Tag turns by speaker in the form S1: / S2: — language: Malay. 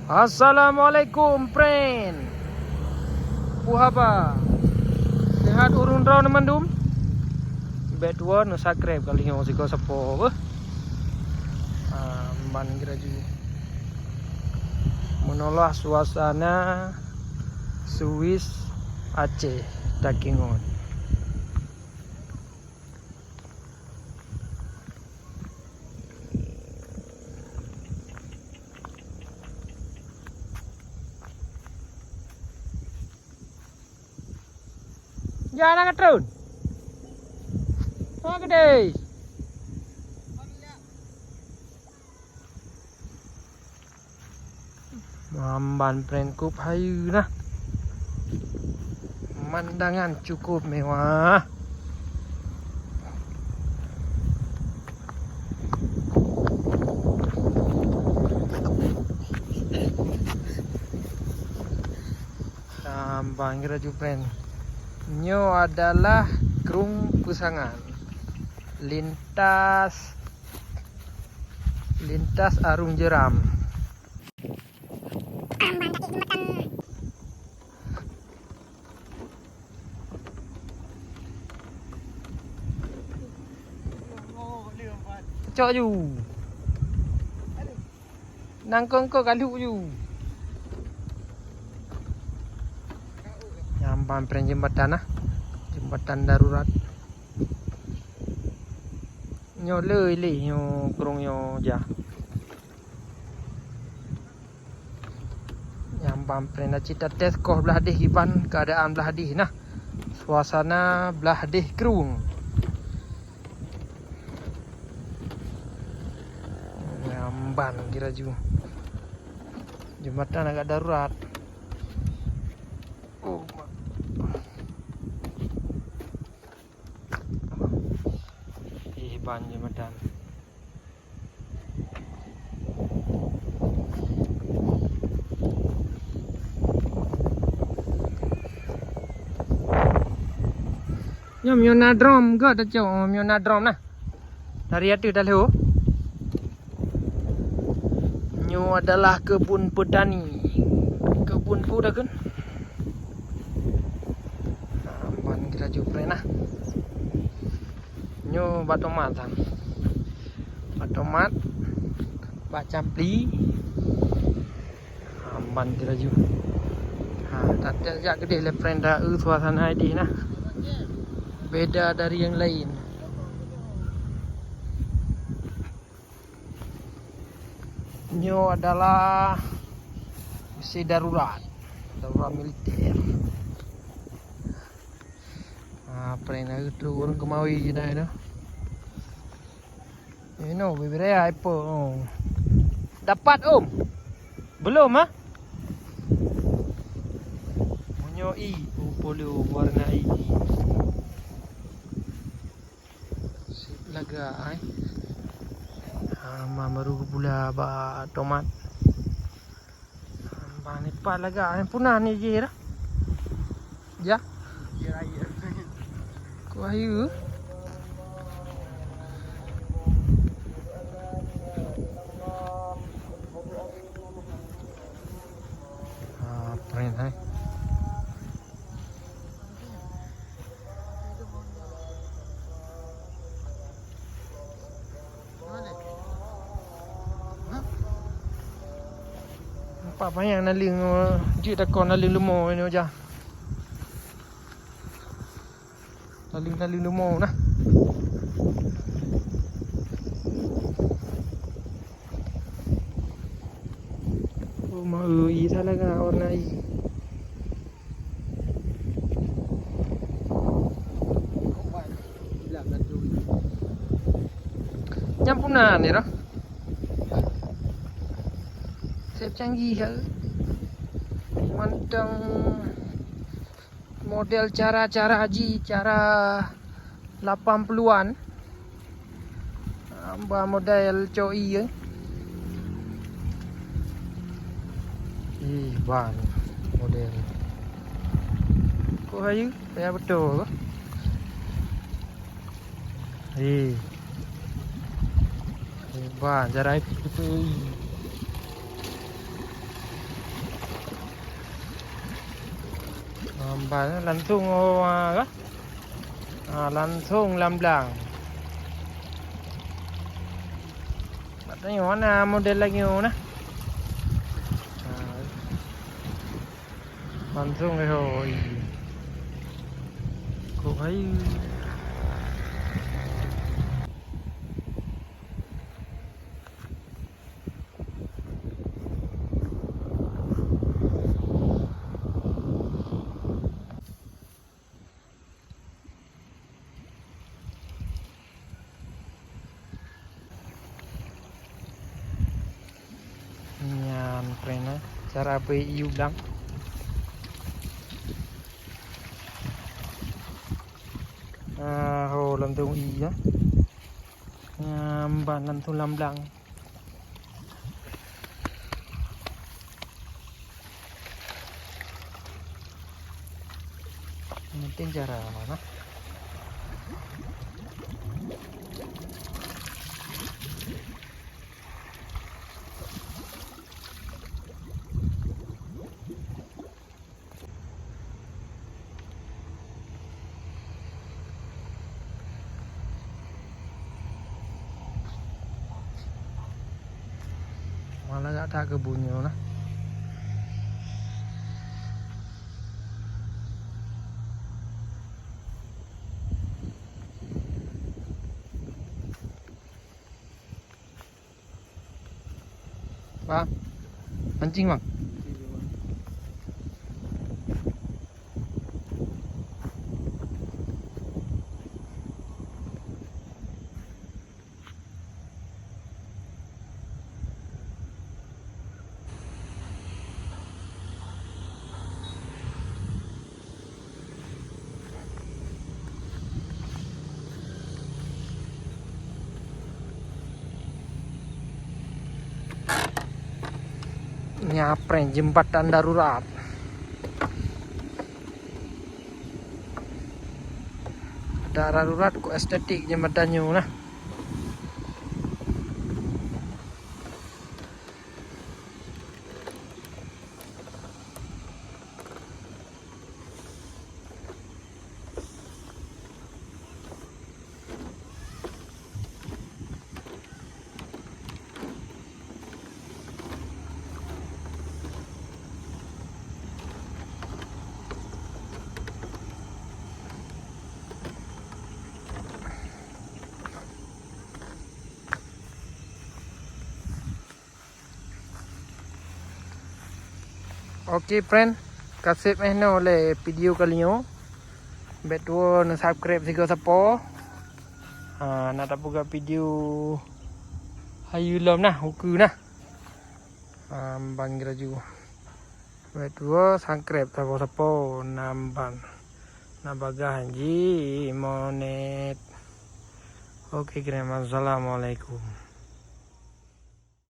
S1: Assalamualaikum, friend. Puhaba. Sehat urun raw naman dum. Bet no subscribe kali nyo si ko sa po. Man graju. Menolak suasana Swiss Aceh Takingon. Jangan angkat terus. Apa gede? Mamban friendku payu nah. Pemandangan cukup mewah. Sambang kira friend. Nyo adalah Krung Pusangan. Lintas Arung Jeram. Cok ju. Nangkong ko kalu ju. Nyampan pren jembatan jembatan darurat. Nyo leuy li nyo krung nyo ja. Nyampan pren cita tes koh belah deh giban keadaan belah deh nah. Suasana belah deh krung. Nyamban kira ju. Jembatan agak darurat. Ban jembatan. Nyom Yona drum ke tak cok Yona drum nah. Dari itu dah lho. Nyo adalah kebun petani. Kebun pu dah kan. Ban kita jupre nah. Nyo batomat kan. Batomat bacapli. Amban kira ju. Tatel jak gede le friend dah suasana ini nah. Beda dari yang lain. Nyo adalah misi darurat militer. Friend itu orang kemawi je dah itu. You know, bibiraya apa? Oh. Dapat Belum ah? Munyo polio warna Sip laga baru pula ba tomat. Bani pa laga punah ni je dah. Ja. Ya. Ko ayu. Friend Nampak banyak naling jik takon naling lemau ni aja. Naling lemau nah. Mau talaga warna Nyampunan ni dah. Sep canggih ke. Mantang model cara haji cara 80-an. Amba model coi ke. Ban model. Kok ayu? Ya betul ke? Ban cara itu. langsung langsung lamblang. Nak tengok mana model lagi nah. Langsung rồi. Cô thấy nyan prena cara PIU bilang hồ làm thùng ý á bạn làm thùng làm lặng tên cara mana malah gak ada kebunnya nah. Bang, mancing bang. Nyapren jembatan darurat. Darurat kok estetik jembatannya nah. Okey friend, kasih mehno oleh video kali ni. Bet na subscribe sigo sapo. Nak tak buka video hayulam nah, huku nah. Bang raju. Bet subscribe sapo namban. Nabagahan ji monet. Okey, assalamualaikum.